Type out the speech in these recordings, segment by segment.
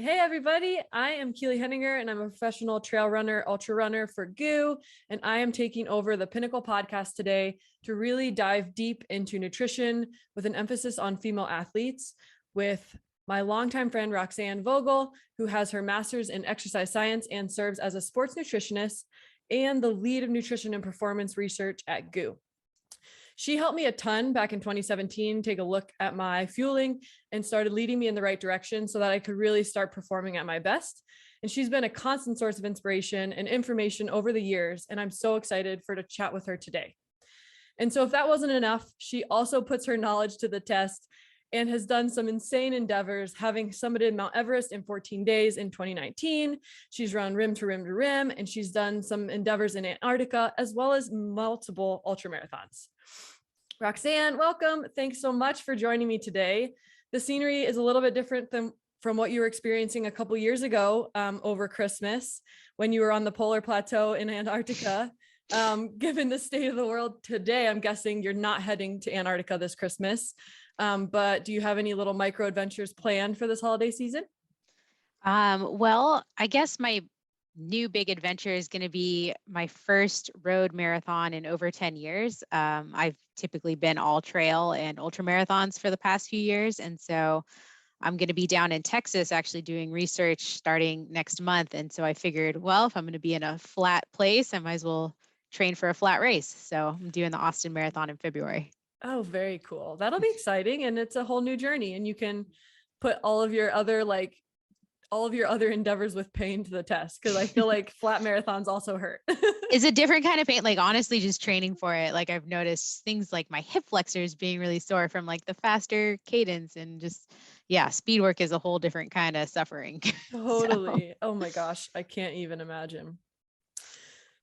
Hey everybody, I am Keely Henninger and I'm a professional trail runner, ultra runner for GOO, and I am taking over the Pinnacle podcast today to really dive deep into nutrition with an emphasis on female athletes with my longtime friend Roxanne Vogel, who has her master's in exercise science and serves as a sports nutritionist and the lead of nutrition and performance research at GOO. She helped me a ton back in 2017, take a look at my fueling and started leading me in the right direction so that I could really start performing at my best. And she's been a constant source of inspiration and information over the years. And I'm so excited to chat with her today. And so if that wasn't enough, she also puts her knowledge to the test and has done some insane endeavors, having summited Mount Everest in 14 days in 2019. She's run rim to rim to rim, and she's done some endeavors in Antarctica, as well as multiple ultramarathons. Roxanne, welcome. Thanks so much for joining me today. The scenery is a little bit different from what you were experiencing a couple years ago over Christmas when you were on the polar plateau in Antarctica. Given the state of the world today, I'm guessing you're not heading to Antarctica this Christmas. But do you have any little micro adventures planned for this holiday season? Well, I guess my new big adventure is going to be my first road marathon in over 10 years. I've typically been all trail and ultra marathons for the past few years. And so I'm going to be down in Texas actually doing research starting next month. And so I figured, well, if I'm going to be in a flat place, I might as well train for a flat race. So I'm doing the Austin Marathon in February. Oh, very cool. That'll be exciting. And it's a whole new journey. And you can put all of your other endeavors with pain to the test. Cause I feel like flat marathons also hurt. It's a different kind of pain. Like honestly, just training for it. Like I've noticed things like my hip flexors being really sore from like the faster cadence and just, yeah, speed work is a whole different kind of suffering. Totally. Oh my gosh. I can't even imagine.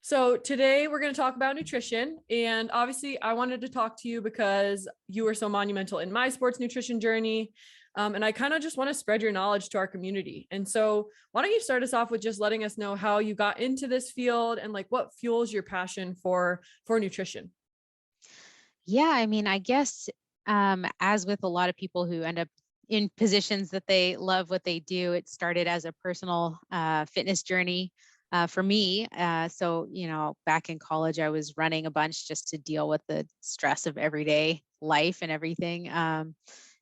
So today we're going to talk about nutrition. And obviously I wanted to talk to you because you were so monumental in my sports nutrition journey. And I kind of just want to spread your knowledge to our community. And so why don't you start us off with just letting us know how you got into this field and like what fuels your passion for nutrition? Yeah, I mean, I guess as with a lot of people who end up in positions that they love what they do, it started as a personal fitness journey for me. So, back in college, I was running a bunch just to deal with the stress of everyday life and everything.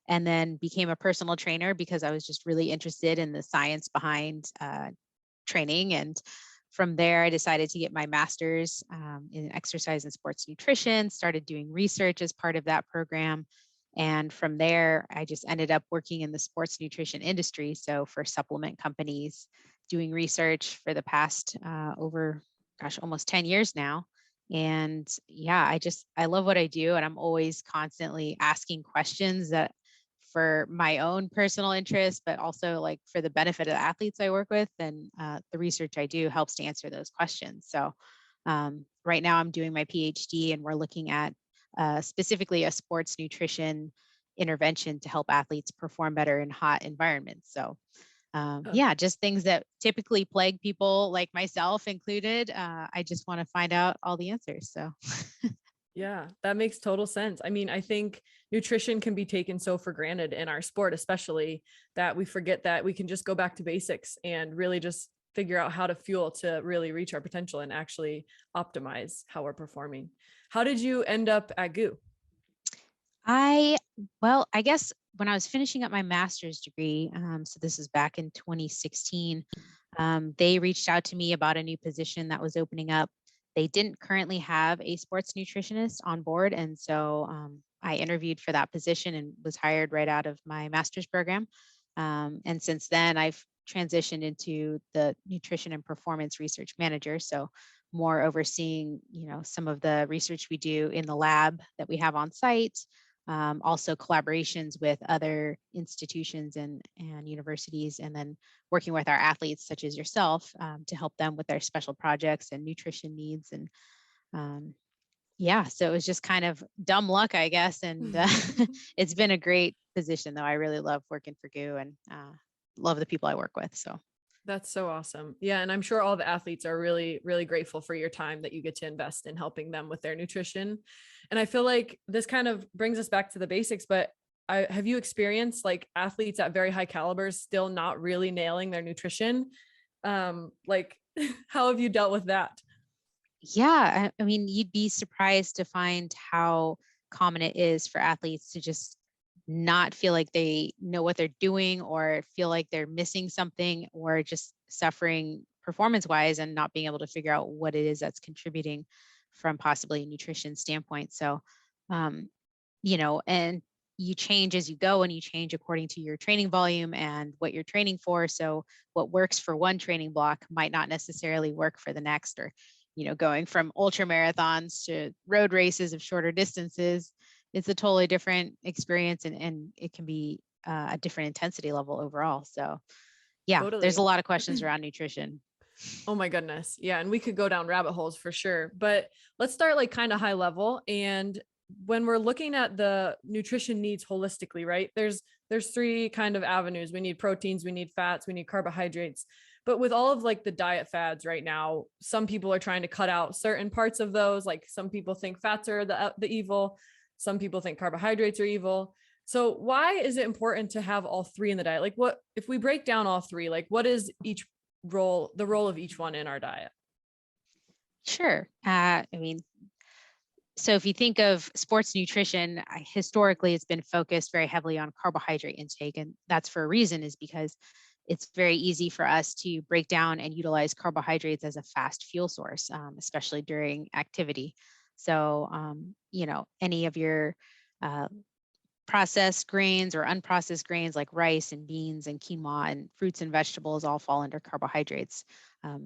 And then became a personal trainer because I was just really interested in the science behind training. And from there, I decided to get my master's in exercise and sports nutrition, started doing research as part of that program. And from there, I just ended up working in the sports nutrition industry. So for supplement companies, doing research for the past almost 10 years now. And yeah, I love what I do. And I'm always constantly asking questions that for my own personal interest, but also like for the benefit of the athletes I work with. And the research I do helps to answer those questions. So right now I'm doing my PhD and we're looking at specifically a sports nutrition intervention to help athletes perform better in hot environments. So yeah, just things that typically plague people like myself included. I just want to find out all the answers. So Yeah, that makes total sense. I mean, I think nutrition can be taken so for granted in our sport, especially that we forget that we can just go back to basics and really just figure out how to fuel to really reach our potential and actually optimize how we're performing. How did you end up at GOO? I guess when I was finishing up my master's degree, so this is back in 2016, they reached out to me about a new position that was opening up. They didn't currently have a sports nutritionist on board. And so I interviewed for that position and was hired right out of my master's program. And since then, I've transitioned into the nutrition and performance research manager. So more overseeing, some of the research we do in the lab that we have on site. Also collaborations with other institutions and universities, and then working with our athletes such as yourself to help them with their special projects and nutrition needs. And yeah, so it was just kind of dumb luck, I guess. And it's been a great position though. I really love working for GOO and love the people I work with. So That's so awesome. Yeah. And I'm sure all the athletes are really, really grateful for your time that you get to invest in helping them with their nutrition. And I feel like this kind of brings us back to the basics, but have you experienced like athletes at very high calibers still not really nailing their nutrition? Like how have you dealt with that? Yeah, I mean, you'd be surprised to find how common it is for athletes to just not feel like they know what they're doing or feel like they're missing something or just suffering performance wise and not being able to figure out what it is that's contributing from possibly a nutrition standpoint. So, um, and you change as you go and you change according to your training volume and what you're training for. So, what works for one training block might not necessarily work for the next, or, going from ultra marathons to road races of shorter distances, it's a totally different experience and it can be a different intensity level overall. So, yeah, there's a Totally. lot of questions around nutrition. Oh my goodness. Yeah. And we could go down rabbit holes for sure. But let's start like kind of high level. And when we're looking at the nutrition needs holistically, right? There's three kind of avenues. We need proteins, we need fats, we need carbohydrates. But with all of like the diet fads right now, some people are trying to cut out certain parts of those. Like some people think fats are the evil, some people think carbohydrates are evil. So why is it important to have all three in the diet? Like what if we break down all three, like what is the role of each one in our diet? Sure. I mean, so if you think of sports nutrition, historically it's been focused very heavily on carbohydrate intake, and that's for a reason, is because it's very easy for us to break down and utilize carbohydrates as a fast fuel source, especially during activity. So, any of your uh, processed grains or unprocessed grains like rice and beans and quinoa and fruits and vegetables all fall under carbohydrates.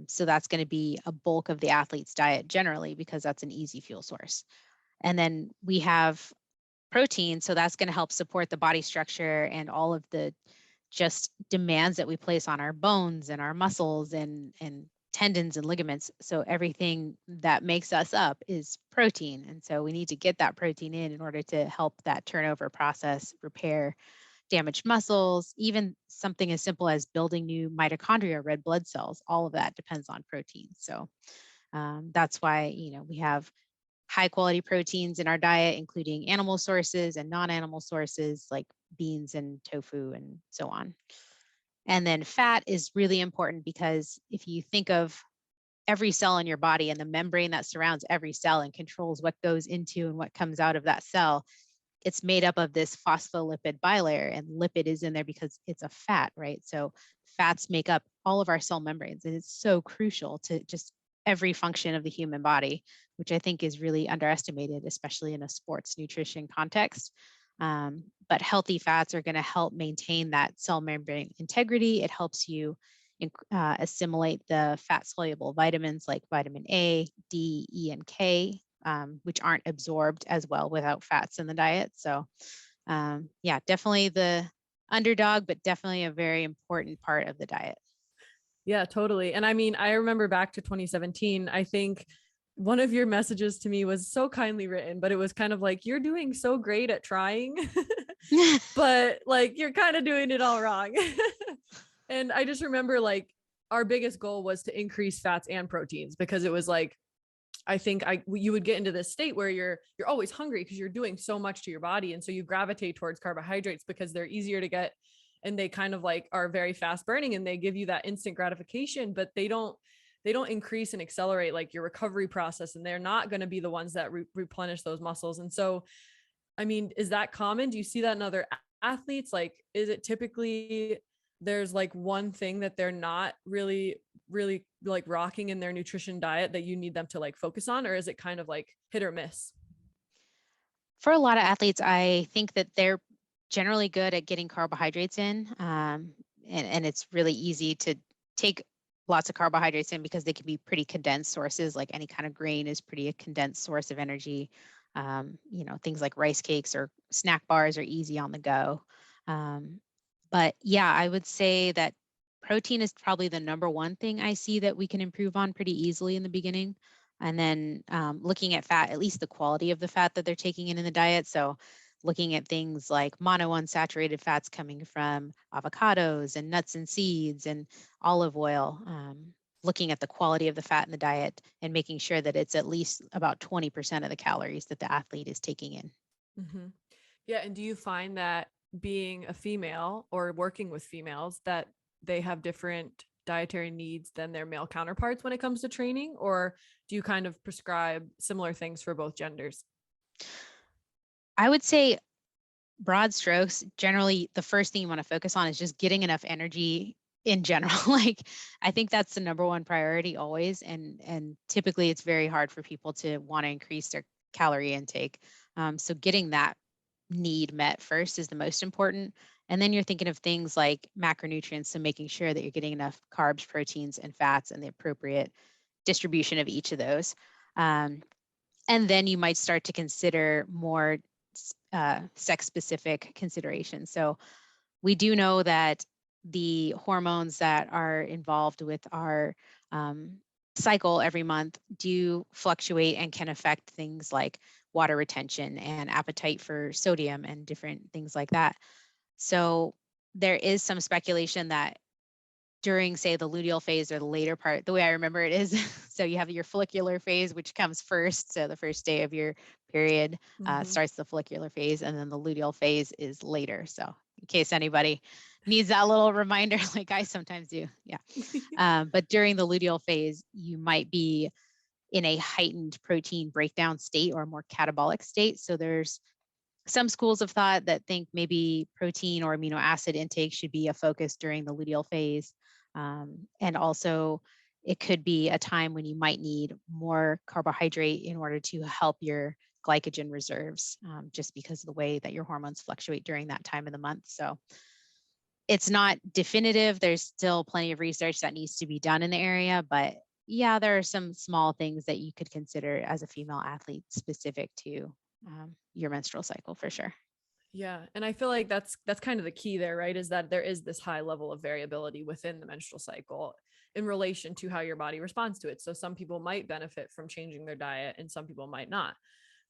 So that's going to be a bulk of the athlete's diet generally because that's an easy fuel source. And then we have protein. So that's going to help support the body structure and all of the just demands that we place on our bones and our muscles and tendons and ligaments. So everything that makes us up is protein. And so we need to get that protein in order to help that turnover process, repair damaged muscles, even something as simple as building new mitochondria, red blood cells. All of that depends on protein. So that's why, we have high quality proteins in our diet, including animal sources and non-animal sources like beans and tofu and so on. And then fat is really important because if you think of every cell in your body and the membrane that surrounds every cell and controls what goes into and what comes out of that cell, it's made up of this phospholipid bilayer, and lipid is in there because it's a fat, right? So fats make up all of our cell membranes, and it's so crucial to just every function of the human body, which I think is really underestimated, especially in a sports nutrition context. But healthy fats are going to help maintain that cell membrane integrity. It helps you assimilate the fat soluble vitamins like vitamin A, D, E, and K, which aren't absorbed as well without fats in the diet. So, yeah, definitely the underdog, but definitely a very important part of the diet. Yeah, totally. And I mean, I remember back to 2017, I think one of your messages to me was so kindly written, but it was kind of like, you're doing so great at trying, but like you're kind of doing it all wrong. And I just remember like our biggest goal was to increase fats and proteins because it was like, I think you would get into this state where you're always hungry because you're doing so much to your body. And so you gravitate towards carbohydrates because they're easier to get and they kind of like are very fast burning and they give you that instant gratification, but they don't increase and accelerate like your recovery process, and they're not going to be the ones that replenish those muscles. And so, I mean, is that common? Do you see that in other athletes? Like, is it typically there's like one thing that they're not really like rocking in their nutrition diet that you need them to like focus on, or is it kind of like hit or miss? For a lot of athletes, I think that they're generally good at getting carbohydrates in. And it's really easy to take lots of carbohydrates in because they can be pretty condensed sources, like any kind of grain is pretty a condensed source of energy. Things like rice cakes or snack bars are easy on the go. Um, but yeah, I would say that protein is probably the number one thing I see that we can improve on pretty easily in the beginning. And then looking at fat, at least the quality of the fat that they're taking in the diet. So looking at things like monounsaturated fats coming from avocados and nuts and seeds and olive oil, looking at the quality of the fat in the diet and making sure that it's at least about 20% of the calories that the athlete is taking in. Mm-hmm. Yeah. And do you find that being a female or working with females that they have different dietary needs than their male counterparts when it comes to training? Or do you kind of prescribe similar things for both genders? I would say broad strokes, generally the first thing you want to focus on is just getting enough energy in general. Like I think that's the number one priority always. And typically it's very hard for people to want to increase their calorie intake. So getting that need met first is the most important. And then you're thinking of things like macronutrients. So making sure that you're getting enough carbs, proteins, and fats and the appropriate distribution of each of those. Um, and then you might start to consider more sex specific considerations. So we do know that the hormones that are involved with our um, cycle every month do fluctuate and can affect things like water retention and appetite for sodium and different things like that. So there is some speculation that during, say, the luteal phase or the later part, the way I remember it is, so you have your follicular phase, which comes first. So the first day of your period Mm-hmm. starts the follicular phase, and then the luteal phase is later. So in case anybody needs that little reminder, like I sometimes do, yeah. But during the luteal phase, you might be in a heightened protein breakdown state or more catabolic state. So there's some schools of thought that think maybe protein or amino acid intake should be a focus during the luteal phase. And also, it could be a time when you might need more carbohydrate in order to help your glycogen reserves, just because of the way that your hormones fluctuate during that time of the month. So it's not definitive. There's still plenty of research that needs to be done in the area, but yeah, there are some small things that you could consider as a female athlete specific to your menstrual cycle for sure. Yeah. And I feel like that's kind of the key there, right? Is that there is this high level of variability within the menstrual cycle in relation to how your body responds to it. So some people might benefit from changing their diet and some people might not.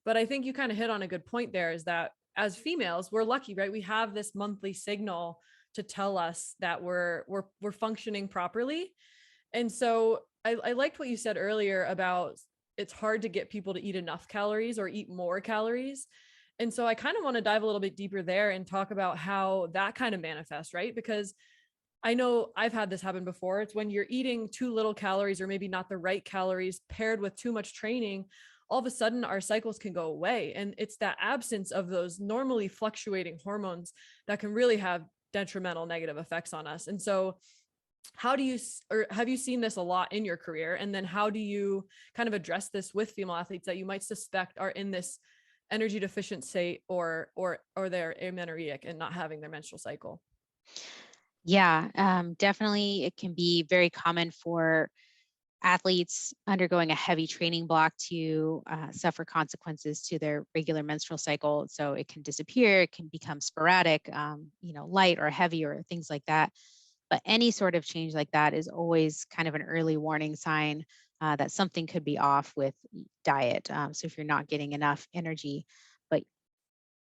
But I think you kind of hit on a good point there, is that as females, we're lucky, right? We have this monthly signal to tell us that we're functioning properly. And so I liked what you said earlier about it's hard to get people to eat enough calories or eat more calories. And so I kind of want to dive a little bit deeper there and talk about how that kind of manifests, right? Because I know I've had this happen before. It's when you're eating too little calories or maybe not the right calories paired with too much training, all of a sudden our cycles can go away. And it's that absence of those normally fluctuating hormones that can really have detrimental negative effects on us. And so how do you, or have you seen this a lot in your career? And then how do you kind of address this with female athletes that you might suspect are in this energy deficient state or they're amenorrheic and not having their menstrual cycle? Yeah, definitely. It can be very common for athletes undergoing a heavy training block to suffer consequences to their regular menstrual cycle. So it can disappear, it can become sporadic, light or heavy or things like that. But any sort of change like that is always kind of an early warning sign that something could be off with diet. So if you're not getting enough energy, but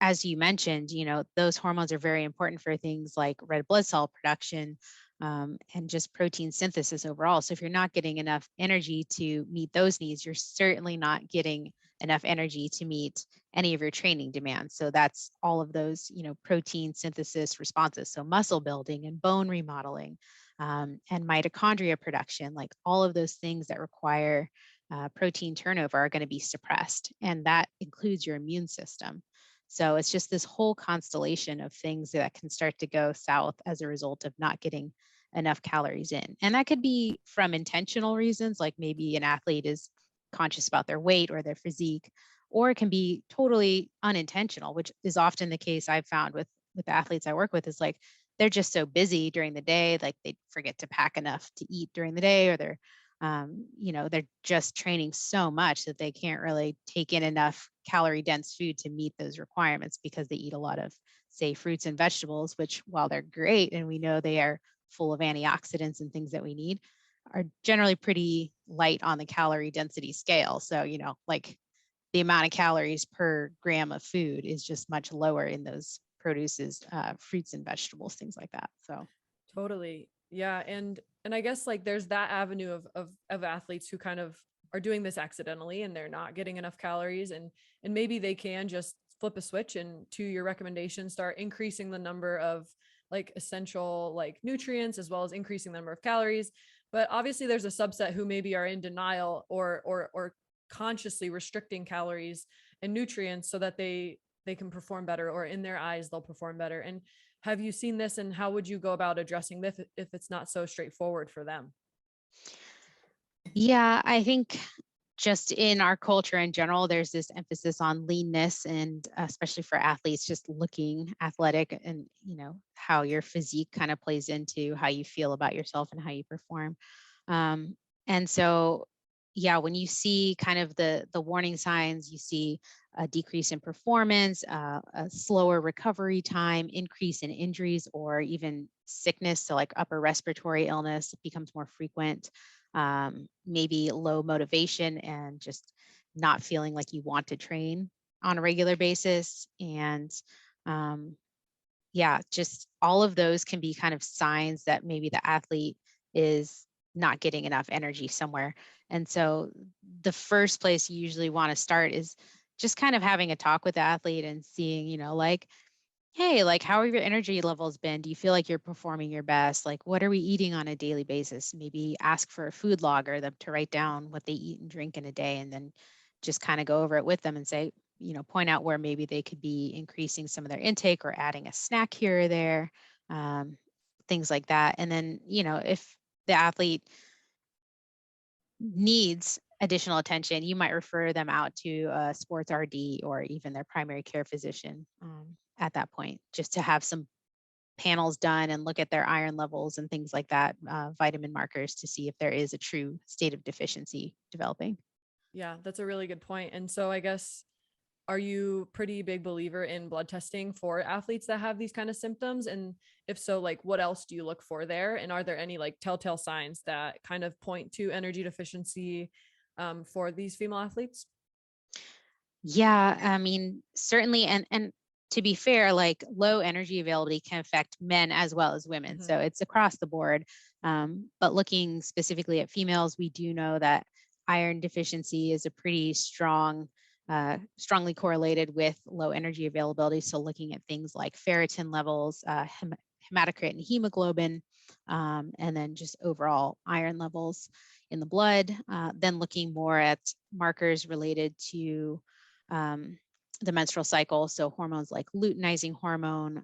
as you mentioned, those hormones are very important for things like red blood cell production, and just protein synthesis overall. So if you're not getting enough energy to meet those needs, you're certainly not getting enough energy to meet any of your training demands. So that's all of those, protein synthesis responses. So muscle building and bone remodeling, and mitochondria production, like all of those things that require protein turnover are going to be suppressed. And that includes your immune system. So it's just this whole constellation of things that can start to go south as a result of not getting enough calories in. And that could be from intentional reasons, like maybe an athlete is conscious about their weight or their physique, or it can be totally unintentional, which is often the case I've found with the athletes I work with, is like they're just so busy during the day, like they forget to pack enough to eat during the day, or they're just training so much that they can't really take in enough calorie dense food to meet those requirements because they eat a lot of, say, fruits and vegetables, which while they're great and we know they are full of antioxidants and things that we need, are generally pretty light on the calorie density scale. So, like the amount of calories per gram of food is just much lower in those produces, fruits and vegetables, things like that. So Totally. Yeah. And I guess like there's that avenue of athletes who kind of are doing this accidentally and they're not getting enough calories, and maybe they can just flip a switch and, to your recommendation, start increasing the number of like essential like nutrients as well as increasing the number of calories. But obviously there's a subset who maybe are in denial or consciously restricting calories and nutrients so that they can perform better, or in their eyes they'll perform better. And have you seen this, and how would you go about addressing this if it's not so straightforward for them? Yeah, I think just in our culture in general, there's this emphasis on leanness, and especially for athletes, just looking athletic, and how your physique kind of plays into how you feel about yourself and how you perform. Um, and so, yeah, when you see kind of the warning signs, you see a decrease in performance, a slower recovery time, increase in injuries, or even sickness. So, like upper respiratory illness becomes more frequent. Maybe low motivation and just not feeling like you want to train on a regular basis. And um, yeah, just all of those can be kind of signs that maybe the athlete is not getting enough energy somewhere. And so the first place you usually want to start is just kind of having a talk with the athlete and seeing, like, hey, like, how have your energy levels been? Do you feel like you're performing your best? Like, what are we eating on a daily basis? Maybe ask for a food log or them to write down what they eat and drink in a day, and then just kind of go over it with them and say, point out where maybe they could be increasing some of their intake or adding a snack here or there, um, things like that. And then, if the athlete needs additional attention, you might refer them out to a sports RD or even their primary care physician at that point, just to have some panels done and look at their iron levels and things like that, vitamin markers, to see if there is a true state of deficiency developing. Yeah, that's a really good point. And so I guess, are you pretty big believer in blood testing for athletes that have these kind of symptoms? And if so, like what else do you look for there? And are there any like telltale signs that kind of point to energy deficiency for these female athletes? Yeah, I mean, certainly, and to be fair, like low energy availability can affect men as well as women. Hmm. So it's across the board. But looking specifically at females, we do know that iron deficiency is a pretty strongly correlated with low energy availability. So looking at things like ferritin levels, hematocrit and hemoglobin, and then just overall iron levels in the blood. Then looking more at markers related to um, the menstrual cycle. So hormones like luteinizing hormone,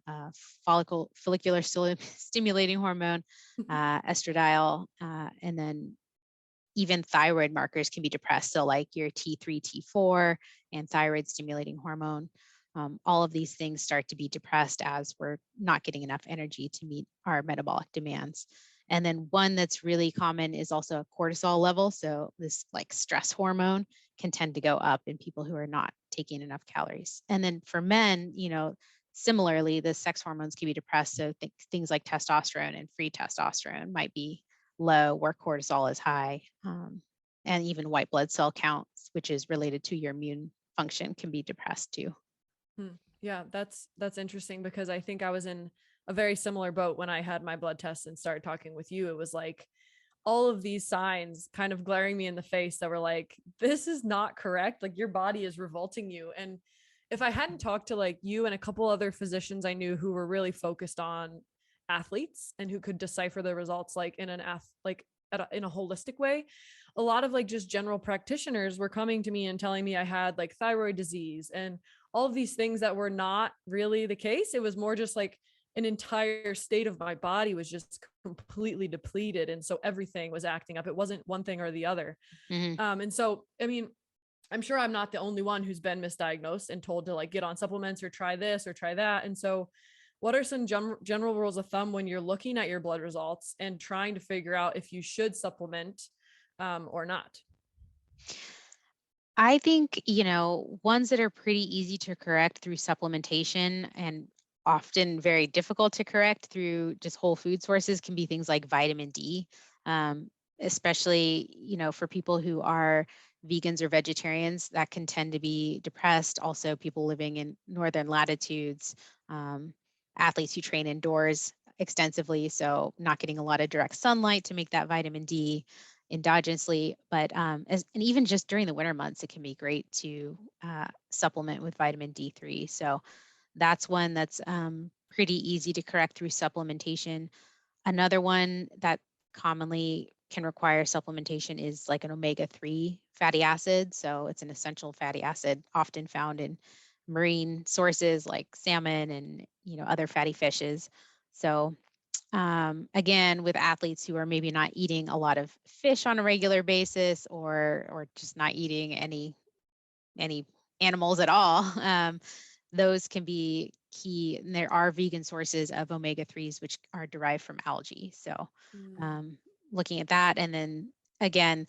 follicular stimulating hormone, estradiol, and then even thyroid markers can be depressed. So like your T3, T4, and thyroid stimulating hormone. All of these things start to be depressed as we're not getting enough energy to meet our metabolic demands. And then one that's really common is also a cortisol level. So this like stress hormone can tend to go up in people who are not taking enough calories. And then for men, similarly, the sex hormones can be depressed. So things like testosterone and free testosterone might be low where cortisol is high. And even white blood cell counts, which is related to your immune function, can be depressed too. Yeah, that's interesting, because I think I was in a very similar boat when I had my blood test and started talking with you. It was like all of these signs kind of glaring me in the face that were like, this is not correct. Like your body is revolting you. And if I hadn't talked to like you and a couple other physicians I knew who were really focused on athletes and who could decipher the results like in in a holistic way, a lot of like just general practitioners were coming to me and telling me I had like thyroid disease and all of these things that were not really the case. It was more just like an entire state of my body was just completely depleted. And so everything was acting up. It wasn't one thing or the other. Mhm. And so, I mean, I'm sure I'm not the only one who's been misdiagnosed and told to like get on supplements or try this or try that. And so, what are some general rules of thumb when you're looking at your blood results and trying to figure out if you should supplement or not? I think, ones that are pretty easy to correct through supplementation and often very difficult to correct through just whole food sources can be things like vitamin D, especially, for people who are vegans or vegetarians, that can tend to be depressed. Also, people living in northern latitudes, um, athletes who train indoors extensively, so not getting a lot of direct sunlight to make that vitamin D endogenously. But and even just during the winter months, it can be great to supplement with vitamin D3. So that's one that's pretty easy to correct through supplementation. Another one that commonly can require supplementation is like an omega-3 fatty acid. So it's an essential fatty acid often found in marine sources like salmon and other fatty fishes. So again, with athletes who are maybe not eating a lot of fish on a regular basis, or just not eating any animals at all, those can be key. And there are vegan sources of omega-3s which are derived from algae. So looking at that, and then again,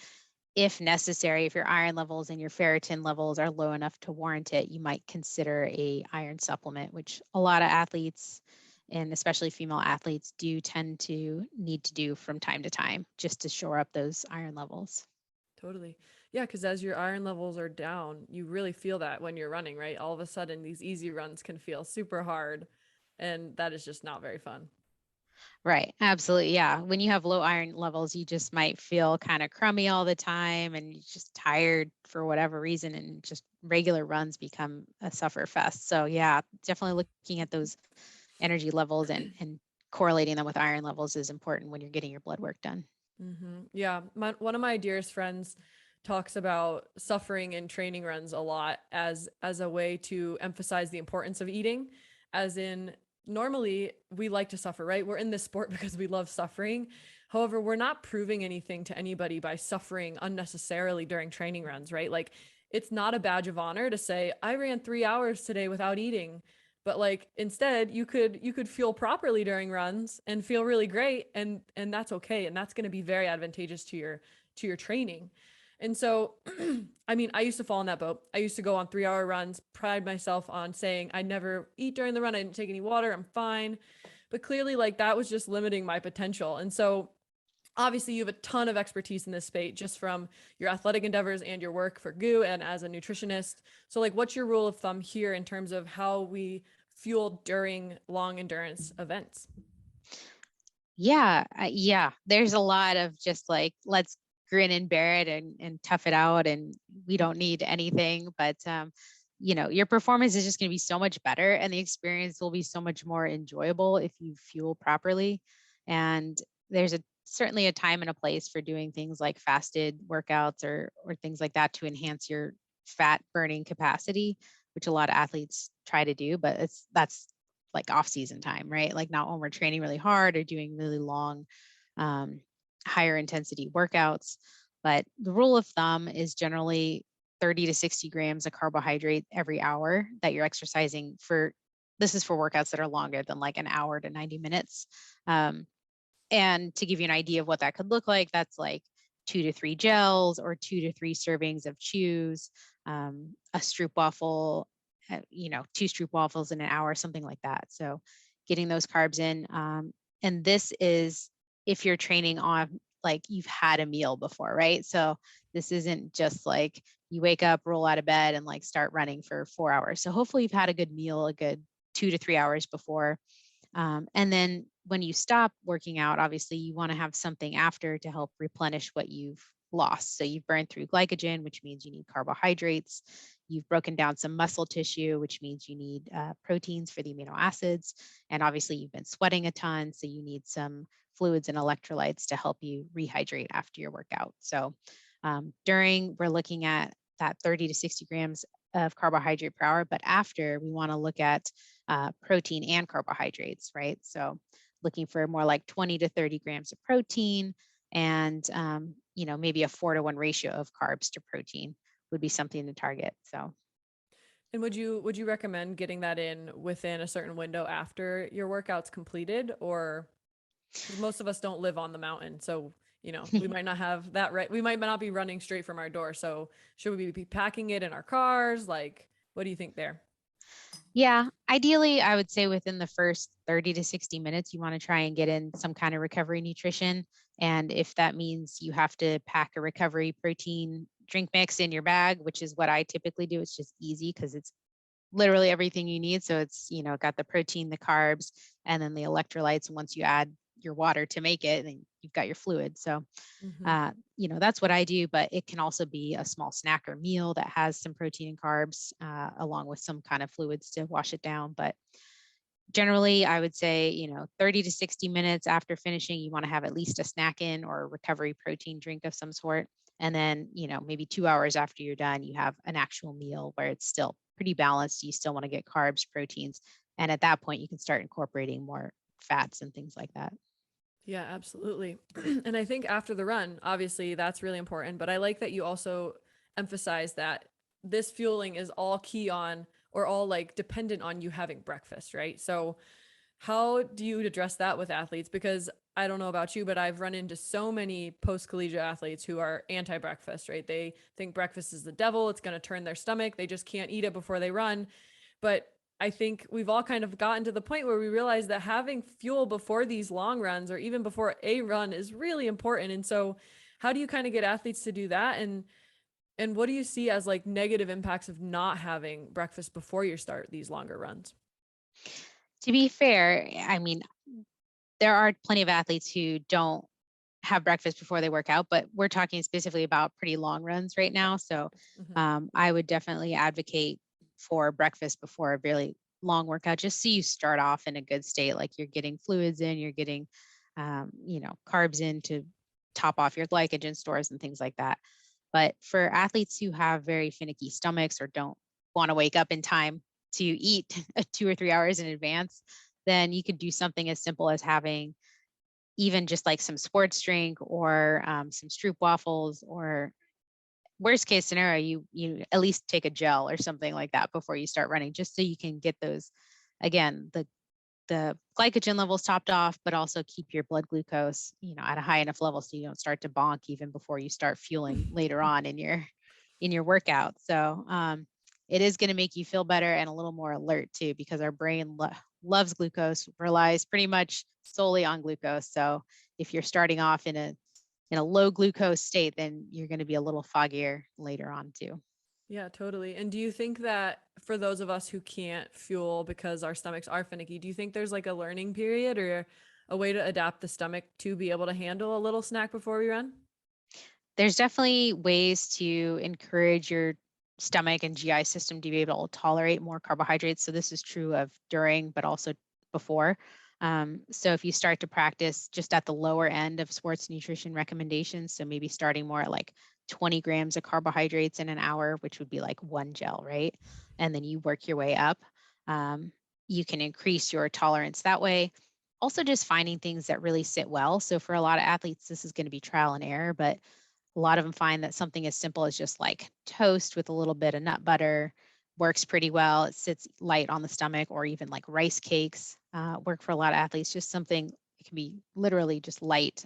if necessary, if your iron levels and your ferritin levels are low enough to warrant it, you might consider a iron supplement, which a lot of athletes, and especially female athletes, do tend to need to do from time to time just to shore up those iron levels. Totally. Yeah, because as your iron levels are down, you really feel that when you're running, right? All of a sudden, these easy runs can feel super hard, and that is just not very fun. Right. Absolutely. Yeah. When you have low iron levels, you just might feel kind of crummy all the time and you're just tired for whatever reason. And just regular runs become a suffer-fest. So, yeah, definitely looking at those energy levels and correlating them with iron levels is important when you're getting your blood work done. Yeah, one of my dearest friends talks about suffering in training runs a lot as a way to emphasize the importance of eating, as in normally we like to suffer, right? We're in this sport because we love suffering. However, we're not proving anything to anybody by suffering unnecessarily during training runs, right? Like it's not a badge of honor to say I ran 3 hours today without eating. But like instead you could fuel properly during runs and feel really great, and that's okay, and that's going to be very advantageous to your training. And so I mean, I used to fall in that boat. I used to go on 3 hour runs, pride myself on saying I never eat during the run, I didn't take any water, I'm fine. But clearly like that was just limiting my potential. And so obviously you have a ton of expertise in this space just from your athletic endeavors and your work for GU and as a nutritionist. So like what's your rule of thumb here in terms of how we fuel during long endurance events? Yeah, there's a lot of just like, let's grin and bear it and tough it out. And we don't need anything, but your performance is just going to be so much better and the experience will be so much more enjoyable if you fuel properly. And there's certainly a time and a place for doing things like fasted workouts or things like that to enhance your fat burning capacity, which a lot of athletes try to do, but that's like off season time, right? Like not when we're training really hard or doing really long, um, higher intensity workouts. But the rule of thumb is generally 30 to 60 grams of carbohydrate every hour that you're exercising for. This is for workouts that are longer than like an hour to 90 minutes. And to give you an idea of what that could look like, that's like 2 to 3 gels or 2 to 3 servings of chews, a stroop waffle, 2 stroop waffles in an hour, something like that. So getting those carbs in. And this is if you're training on like you've had a meal before, right? So this isn't just like you wake up, roll out of bed and like start running for 4 hours. So hopefully you've had a good meal, a good 2 to 3 hours before. And then when you stop working out, obviously you want to have something after to help replenish what you've lost. So you've burned through glycogen, which means you need carbohydrates. You've broken down some muscle tissue, which means you need proteins for the amino acids. And obviously you've been sweating a ton. So you need some fluids and electrolytes to help you rehydrate after your workout. So we're looking at that 30 to 60 grams of carbohydrate per hour, but after we want to look at protein and carbohydrates, right? So looking for more like 20 to 30 grams of protein and, maybe a 4-to-1 ratio of carbs to protein would be something to target. So. And would you recommend getting that in within a certain window after your workout's completed, or because most of us don't live on the mountain, so we might not have that right. We might not be running straight from our door. So should we be packing it in our cars? Like, what do you think there? Yeah, ideally, I would say within the first 30 to 60 minutes, you want to try and get in some kind of recovery nutrition. And if that means you have to pack a recovery protein drink mix in your bag, which is what I typically do, it's just easy because it's literally everything you need. So it's, got the protein, the carbs, and then the electrolytes. And once you add your water to make it, and you've got your fluid. So, Mhm. that's what I do, but it can also be a small snack or meal that has some protein and carbs, along with some kind of fluids to wash it down. But generally, I would say, 30 to 60 minutes after finishing, you want to have at least a snack in or a recovery protein drink of some sort. And then, maybe 2 hours after you're done, you have an actual meal where it's still pretty balanced. You still want to get carbs, proteins. And at that point, you can start incorporating more fats and things like that. Yeah, absolutely. And I think after the run, obviously that's really important, but I like that you also emphasize that this fueling is all key on or all like dependent on you having breakfast, right? So how do you address that with athletes? Because I don't know about you, but I've run into so many post collegiate athletes who are anti breakfast, right? They think breakfast is the devil, it's going to turn their stomach, they just can't eat it before they run. But I think we've all kind of gotten to the point where we realize that having fuel before these long runs or even before a run is really important. And so, how do you kind of get athletes to do that? And what do you see as like negative impacts of not having breakfast before you start these longer runs? To be fair, I mean, there are plenty of athletes who don't have breakfast before they work out, but we're talking specifically about pretty long runs right now. So Mm-hmm. I would definitely advocate for breakfast before a really long workout, just so you start off in a good state. Like you're getting fluids in, you're getting, carbs in to top off your glycogen stores and things like that. But for athletes who have very finicky stomachs or don't want to wake up in time to eat 2 or 3 hours in advance, then you could do something as simple as having even just like some sports drink or some stroop waffles, or worst case scenario, you at least take a gel or something like that before you start running, just so you can get those, again, the glycogen levels topped off, but also keep your blood glucose, at a high enough level so you don't start to bonk even before you start fueling later on in your workout. So it is going to make you feel better and a little more alert too, because our brain loves glucose, relies pretty much solely on glucose. So if you're starting off in a low glucose state, then you're going to be a little foggier later on too. Yeah, totally. And do you think that for those of us who can't fuel because our stomachs are finicky, do you think there's like a learning period or a way to adapt the stomach to be able to handle a little snack before we run? There's definitely ways to encourage your stomach and GI system to be able to tolerate more carbohydrates. So this is true of during, but also before. So if you start to practice just at the lower end of sports nutrition recommendations, so maybe starting more at like 20 grams of carbohydrates in an hour, which would be like one gel, right? And then you work your way up. Um, you can increase your tolerance that way. Also, just finding things that really sit well. So for a lot of athletes, this is going to be trial and error, but a lot of them find that something as simple as just like toast with a little bit of nut butter works pretty well. It sits light on the stomach, or even like rice cakes work for a lot of athletes. Just something, it can be literally just light,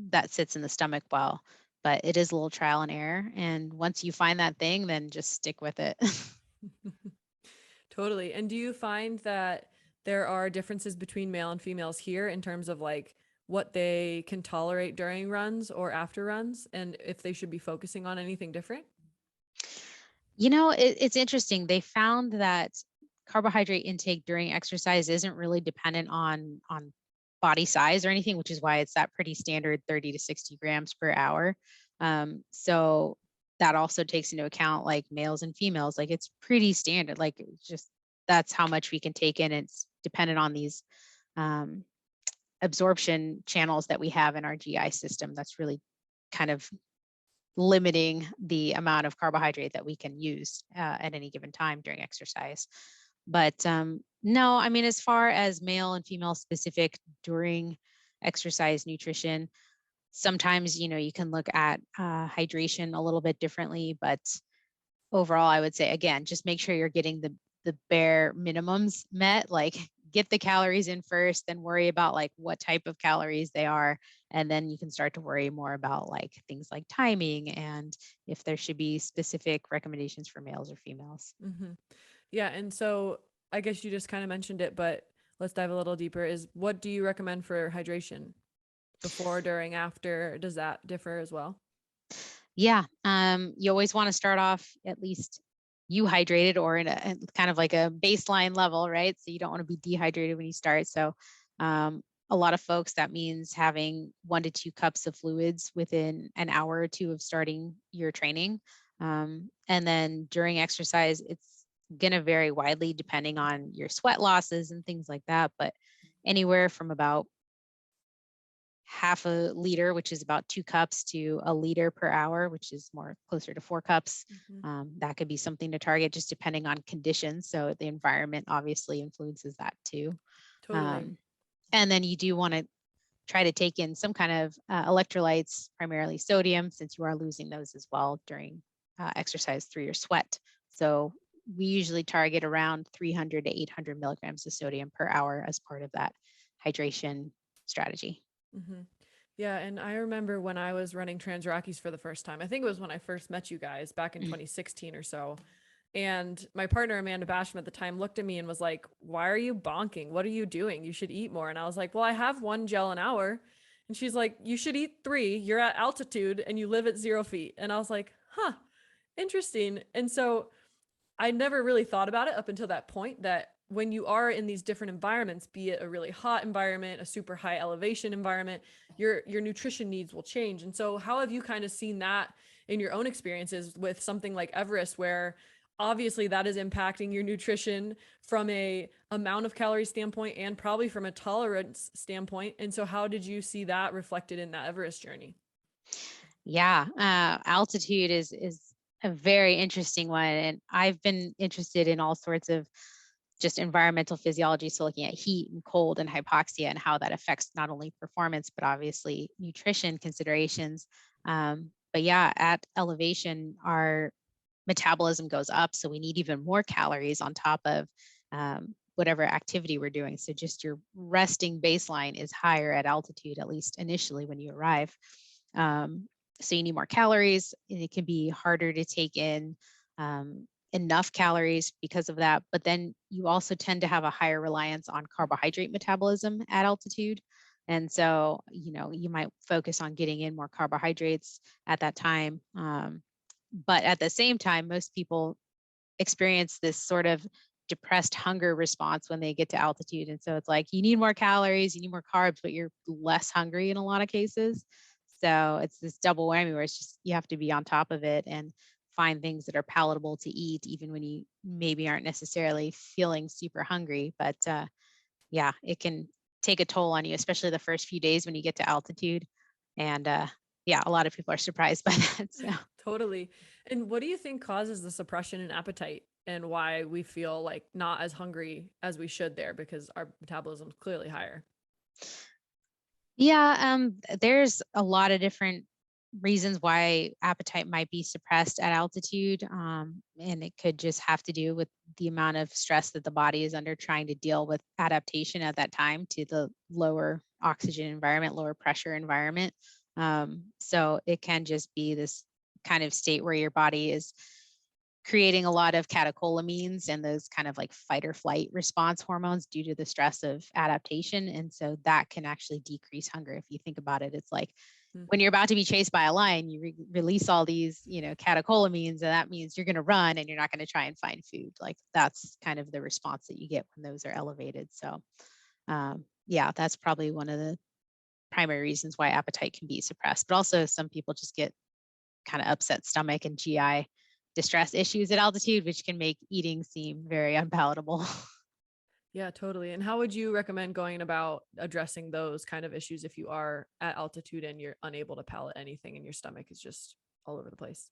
that sits in the stomach well. But it is a little trial and error. And once you find that thing, then just stick with it. Totally. And do you find that there are differences between male and females here in terms of like what they can tolerate during runs or after runs, and if they should be focusing on anything different? It's interesting. They found that carbohydrate intake during exercise isn't really dependent on body size or anything, which is why it's that pretty standard 30 to 60 grams per hour. So that also takes into account like males and females. Like it's pretty standard. Like it's just that's how much we can take in. It's dependent on these um, absorption channels that we have in our GI system. That's really kind of limiting the amount of carbohydrate that we can use at any given time during exercise. But no, I mean, as far as male and female specific during exercise nutrition, sometimes, you can look at hydration a little bit differently. But overall, I would say, again, just make sure you're getting the bare minimums met. Like get the calories in first, then worry about like what type of calories they are, and then you can start to worry more about like things like timing and if there should be specific recommendations for males or females. Mm-hmm. Yeah. And so I guess you just kind of mentioned it, but let's dive a little deeper. Is what do you recommend for hydration before, during, after? Does that differ as well? Yeah, you always want to start off at least you hydrated or in kind of like a baseline level, right? So you don't want to be dehydrated when you start. So a lot of folks, that means having 1 to 2 cups of fluids within an hour or two of starting your training. And then during exercise, it's going to vary widely depending on your sweat losses and things like that. But anywhere from about half a liter, which is about 2 cups, to a liter per hour, which is more closer to 4 cups. That could be something to target just depending on conditions. So the environment obviously influences that too. Totally. And then you do want to try to take in some kind of electrolytes, primarily sodium, since you are losing those as well during exercise through your sweat. So we usually target around 300 to 800 milligrams of sodium per hour as part of that hydration strategy. Yeah. And I remember when I was running Trans Rockies for the first time, I think it was when I first met you guys back in 2016 or so. And my partner, Amanda Basham at the time, looked at me and was like, "Why are you bonking? What are you doing? You should eat more." And I was like, "Well, I have 1 gel an hour." And she's like, "You should eat 3. You're at altitude and you live at 0 feet." And I was like, "Huh, interesting." And so I never really thought about it up until that point, that when you are in these different environments, be it a really hot environment, a super high elevation environment, your nutrition needs will change. And so how have you kind of seen that in your own experiences with something like Everest, where obviously that is impacting your nutrition from a amount of calorie standpoint and probably from a tolerance standpoint? And so how did you see that reflected in that Everest journey? Yeah, altitude is a very interesting one, and I've been interested in all sorts of just environmental physiology. So looking at heat and cold and hypoxia and how that affects not only performance, but obviously nutrition considerations. But yeah, at elevation, our metabolism goes up. So we need even more calories on top of whatever activity we're doing. So just your resting baseline is higher at altitude, at least initially when you arrive. So you need more calories, and it can be harder to take in enough calories because of that. But then you also tend to have a higher reliance on carbohydrate metabolism at altitude. And so, you might focus on getting in more carbohydrates at that time. But at the same time, most people experience this sort of depressed hunger response when they get to altitude. And so it's like you need more calories, you need more carbs, but you're less hungry in a lot of cases. So it's this double whammy where it's just you have to be on top of it and find things that are palatable to eat, even when you maybe aren't necessarily feeling super hungry. But yeah, it can take a toll on you, especially the first few days when you get to altitude. And yeah, a lot of people are surprised by that. So. Totally. And what do you think causes the suppression in appetite, and why we feel like not as hungry as we should there, because our metabolism is clearly higher? Yeah, there's a lot of different reasons why appetite might be suppressed at altitude. And it could just have to do with the amount of stress that the body is under trying to deal with adaptation at that time to the lower oxygen environment, lower pressure environment. So it can just be this kind of state where your body is creating a lot of catecholamines and those kind of like fight or flight response hormones due to the stress of adaptation. And so that can actually decrease hunger. If you think about it, it's like when you're about to be chased by a lion, you release all these, catecholamines, and that means you're going to run and you're not going to try and find food. Like that's kind of the response that you get when those are elevated. So yeah, that's probably one of the primary reasons why appetite can be suppressed. But also some people just get kind of upset stomach and GI distress issues at altitude, which can make eating seem very unpalatable. Yeah, totally. And how would you recommend going about addressing those kind of issues if you are at altitude and you're unable to palate anything and your stomach is just all over the place?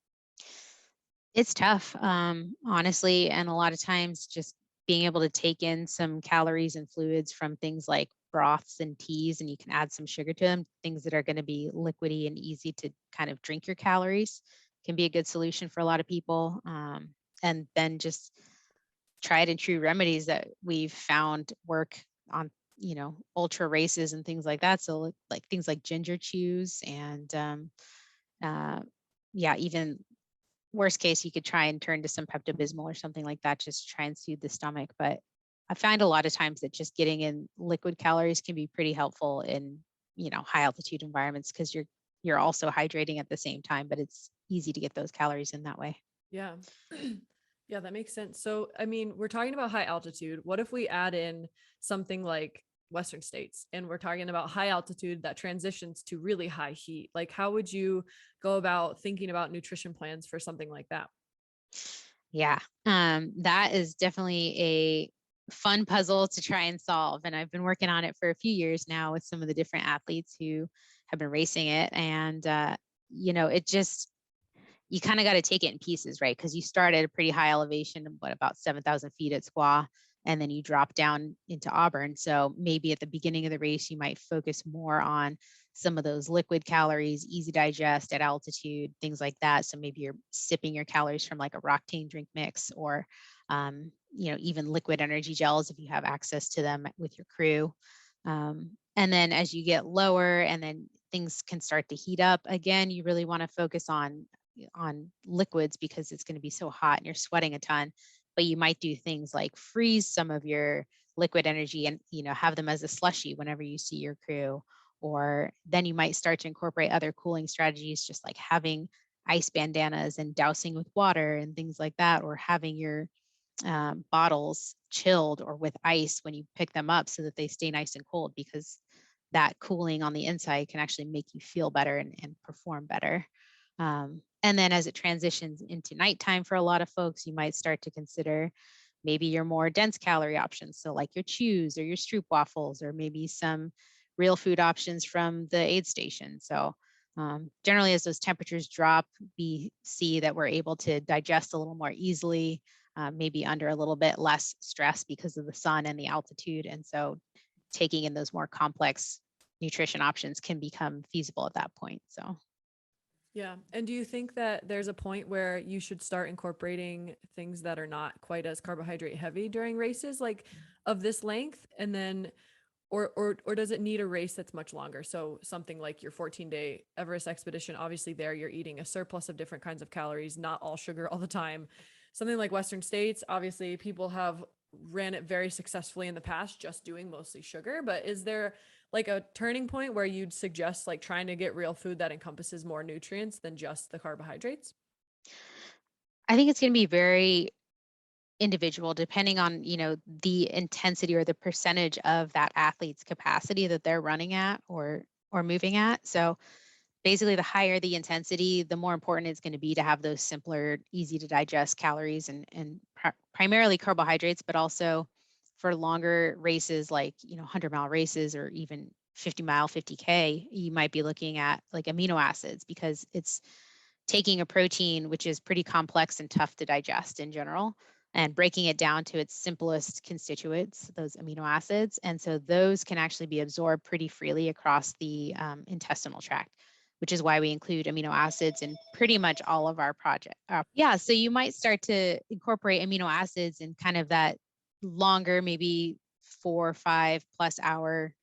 It's tough, honestly. And a lot of times just being able to take in some calories and fluids from things like broths and teas, and you can add some sugar to them, things that are going to be liquidy and easy to kind of drink your calories can be a good solution for a lot of people. And then just tried and true remedies that we've found work on, ultra races and things like that. So like things like ginger chews and uh, yeah, even worst case, you could try and turn to some Pepto-Bismol or something like that, just to try and soothe the stomach. But I find a lot of times that just getting in liquid calories can be pretty helpful in, high altitude environments, because you're also hydrating at the same time, but it's easy to get those calories in that way. Yeah. Yeah, that makes sense. So, I mean, we're talking about high altitude. What if we add in something like Western states, and we're talking about high altitude that transitions to really high heat. Like, how would you go about thinking about nutrition plans for something like that? Yeah, that is definitely a fun puzzle to try and solve. And I've been working on it for a few years now with some of the different athletes who have been racing it. And, it just, you kind of got to take it in pieces, right? Because you start at a pretty high elevation, about 7,000 feet at Squaw, and then you drop down into Auburn. So maybe at the beginning of the race, you might focus more on some of those liquid calories, easy digest at altitude, things like that. So maybe you're sipping your calories from like a Roctane drink mix, or even liquid energy gels if you have access to them with your crew. And then as you get lower and then things can start to heat up again, you really want to focus on liquids because it's going to be so hot and you're sweating a ton. But you might do things like freeze some of your liquid energy and have them as a slushy whenever you see your crew. Or then you might start to incorporate other cooling strategies, just like having ice bandanas and dousing with water and things like that, or having your bottles chilled or with ice when you pick them up so that they stay nice and cold, because that cooling on the inside can actually make you feel better and perform better. And then as it transitions into nighttime for a lot of folks, you might start to consider maybe your more dense calorie options. So like your chews or your Stroop waffles, or maybe some real food options from the aid station. So generally, as those temperatures drop, we see that we're able to digest a little more easily, maybe under a little bit less stress because of the sun and the altitude. And so taking in those more complex nutrition options can become feasible at that point. So Yeah. And do you think that there's a point where you should start incorporating things that are not quite as carbohydrate heavy during races, like of this length? And then, or does it need a race that's much longer? So something like your 14-day Everest expedition, obviously there you're eating a surplus of different kinds of calories, not all sugar all the time. Something like Western states, obviously people have ran it very successfully in the past, just doing mostly sugar. But is there like a turning point where you'd suggest like trying to get real food that encompasses more nutrients than just the carbohydrates? I think it's going to be very individual depending on the intensity or the percentage of that athlete's capacity that they're running at or moving at. So basically, the higher the intensity, the more important it's going to be to have those simpler, easy to digest calories and primarily carbohydrates, but also for longer races like 100-mile races or even 50-mile 50K, you might be looking at like amino acids, because it's taking a protein which is pretty complex and tough to digest in general and breaking it down to its simplest constituents, those amino acids. And so those can actually be absorbed pretty freely across the intestinal tract, which is why we include amino acids in pretty much all of our project. Yeah, so you might start to incorporate amino acids in kind of that longer, maybe 4 or 5+ hour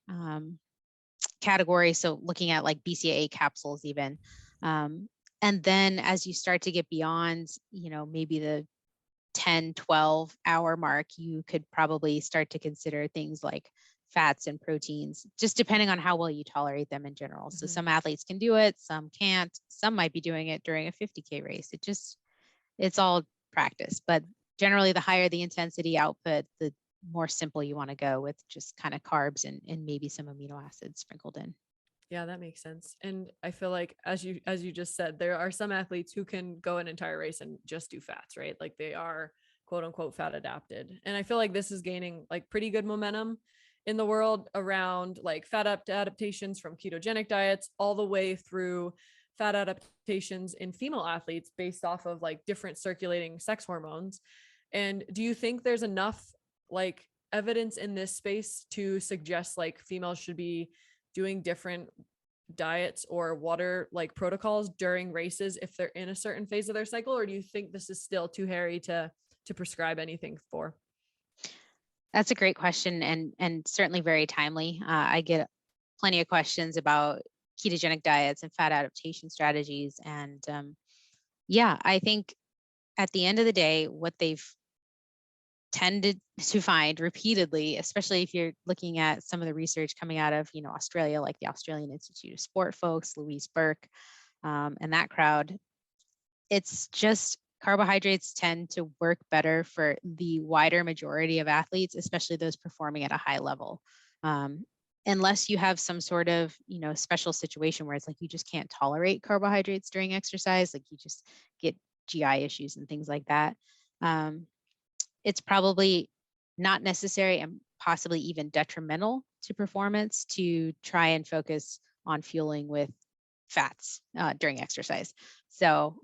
category. So looking at like BCAA capsules even. And then as you start to get beyond, maybe the 10-12 hour mark, you could probably start to consider things like fats and proteins, just depending on how well you tolerate them in general. So some athletes can do it, some can't, some might be doing it during a 50K race. It's all practice, but generally the higher the intensity output, the more simple you want to go with just kind of carbs and maybe some amino acids sprinkled in. Yeah, that makes sense. And I feel like as you just said, there are some athletes who can go an entire race and just do fats, right? Like they are quote unquote fat adapted. And I feel like this is gaining like pretty good momentum in the world around like adaptations from ketogenic diets all the way through fat adaptations in female athletes based off of like different circulating sex hormones. And do you think there's enough like evidence in this space to suggest like females should be doing different diets or water like protocols during races if they're in a certain phase of their cycle, or do you think this is still too hairy to prescribe anything for? That's a great question, and certainly very timely. I get plenty of questions about ketogenic diets and fat adaptation strategies. And yeah, I think at the end of the day, what they've tended to find repeatedly, especially if you're looking at some of the research coming out of, Australia, like the Australian Institute of Sport folks, Louise Burke, and that crowd, it's just carbohydrates tend to work better for the wider majority of athletes, especially those performing at a high level. Unless you have some sort of, special situation where it's like you just can't tolerate carbohydrates during exercise, like you just get GI issues and things like that. It's probably not necessary and possibly even detrimental to performance to try and focus on fueling with fats during exercise. So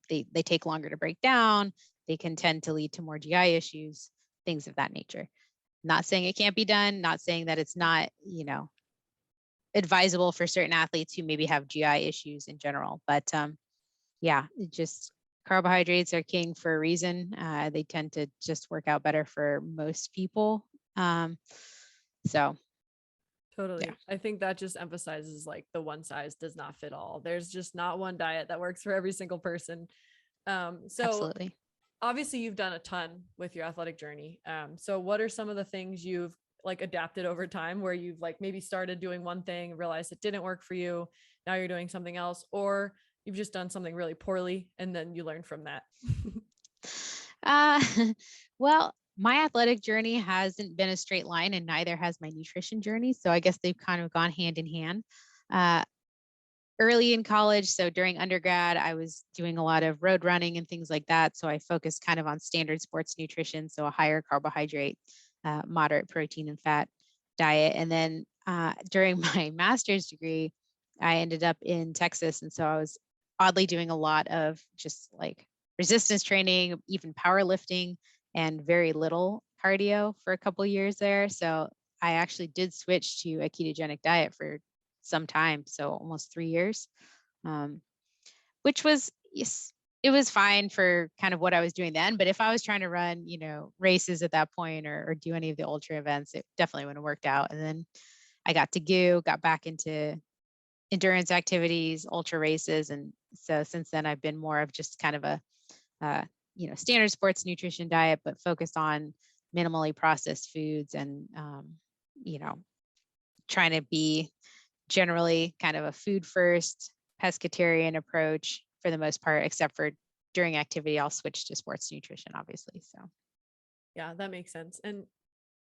they take longer to break down. They can tend to lead to more GI issues, things of that nature. Not saying it can't be done, not saying that it's not, advisable for certain athletes who maybe have GI issues in general. But yeah, it just carbohydrates are king for a reason. They tend to just work out better for most people. So Totally. yeah, I think that just emphasizes like the one size does not fit all. There's just not one diet that works for every single person. So absolutely. obviously you've done a ton with your athletic journey. So what are some of the things you've like adapted over time where you've like maybe started doing one thing, realized it didn't work for you, now you're doing something else, or you've just done something really poorly and then you learn from that? Uh, well, my athletic journey hasn't been a straight line, and neither has my nutrition journey. So I guess they've kind of gone hand in hand. Uh, Early in college, so during undergrad, I was doing a lot of road running and things like that. So I focused kind of on standard sports nutrition, so a higher carbohydrate, moderate protein and fat diet. And then during my master's degree, I ended up in Texas. And so I was oddly doing a lot of just like resistance training, even powerlifting, and very little cardio for a couple years there. So I actually did switch to a ketogenic diet for some time, so almost 3 years, um, which was, yes, it was fine for kind of what I was doing then. But if I was trying to run, races at that point or do any of the ultra events, it definitely wouldn't have worked out. And then I got to got back into endurance activities, ultra races. And so since then, I've been more of just kind of a, uh, standard sports nutrition diet, but focused on minimally processed foods and, you know, trying to be generally kind of a food first pescatarian approach for the most part, except for during activity, I'll switch to sports nutrition, obviously. So Yeah, that makes sense. And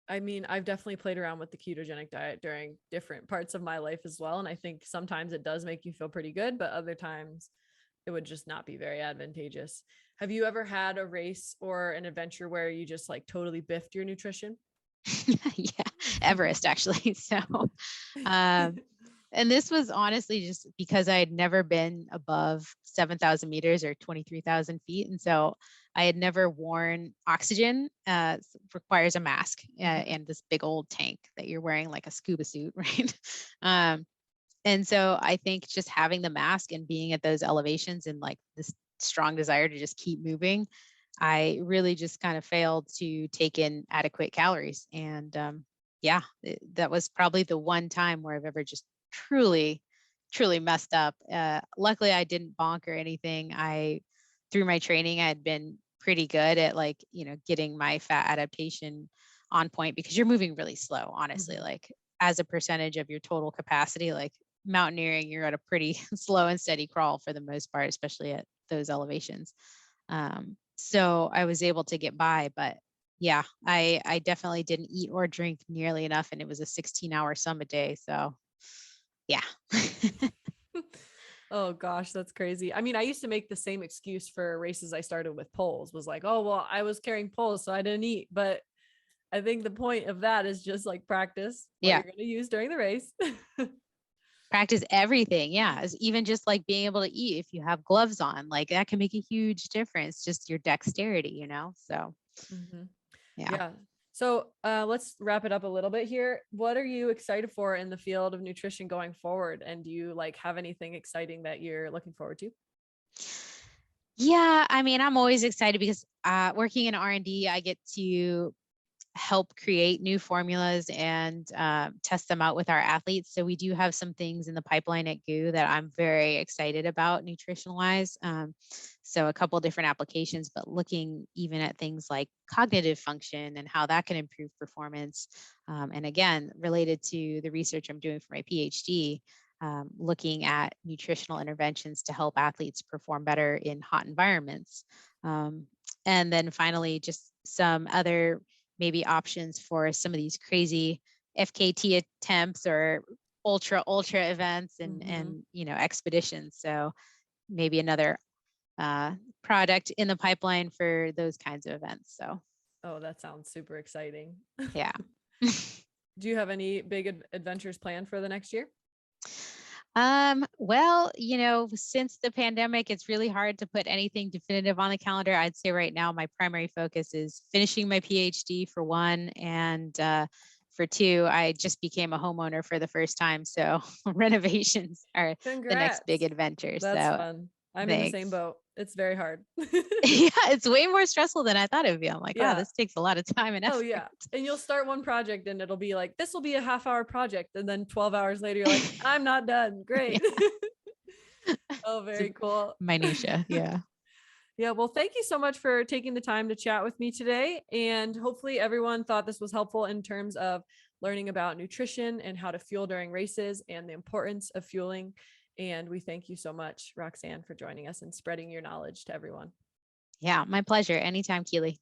I mean, I've definitely played around with the ketogenic diet during different parts of my life as well. And I think sometimes it does make you feel pretty good, but other times it would just not be very advantageous. Have you ever had a race or an adventure where you just like totally biffed your nutrition? yeah, Everest actually. So, um, and this was honestly just because I had never been above 7,000 meters or 23,000 feet. And so I had never worn oxygen, requires a mask and this big old tank that you're wearing like a scuba suit, right? Um, and so I think just having the mask and being at those elevations and like this strong desire to just keep moving, I really just kind of failed to take in adequate calories. And yeah, that was probably the one time where I've ever just truly, truly messed up. Luckily, I didn't bonk or anything. Through my training, I had been pretty good at like, getting my fat adaptation on point because you're moving really slow, honestly, Mhm. like as a percentage of your total capacity, like mountaineering, you're at a pretty slow and steady crawl for the most part, especially at those elevations. So I was able to get by, but yeah, I definitely didn't eat or drink nearly enough, and it was a 16-hour summit day. So yeah. Oh gosh, that's crazy. I mean, I used to make the same excuse for races I started with poles, was like, oh, well, I was carrying poles, so I didn't eat. But I think the point of that is just like practice what Yeah. you're going to use during the race. Practice everything. Yeah. Even just like being able to eat if you have gloves on, like that can make a huge difference, just your dexterity. So Mhm. yeah. Yeah. So let's wrap it up a little bit here. What are you excited for in the field of nutrition going forward? And do you like have anything exciting that you're looking forward to? Yeah. I mean, I'm always excited because working in R&D, I get to help create new formulas and test them out with our athletes. So we do have some things in the pipeline at GU that I'm very excited about nutrition wise. So a couple different applications, but looking even at things like cognitive function and how that can improve performance. And again, related to the research I'm doing for my PhD, looking at nutritional interventions to help athletes perform better in hot environments. Um, and then finally, just some other maybe options for some of these crazy FKT attempts or ultra events and expeditions. So maybe another product in the pipeline for those kinds of events. So Oh, that sounds super exciting. yeah. Do you have any big adventures planned for the next year? Well, since the pandemic, it's really hard to put anything definitive on the calendar. I'd say right now my primary focus is finishing my PhD for one, and for two, I just became a homeowner for the first time. So renovations are the next big Congrats. adventure. That's So fun. I'm in the same thanks. boat. It's very hard. Yeah, it's way more stressful than I thought it would be. I'm like, wow, Yeah. this takes a lot of time and effort. Oh yeah. And you'll start one project and it'll be like, this will be a half-hour project. And then 12 hours later, you're like, I'm not done. Great. Oh, very cool. Minutia. Yeah. Yeah. Well, thank you so much for taking the time to chat with me today. And hopefully everyone thought this was helpful in terms of learning about nutrition and how to fuel during races and the importance of fueling. And we thank you so much, Roxanne, for joining us and spreading your knowledge to everyone. Yeah, my pleasure. Anytime, Keely.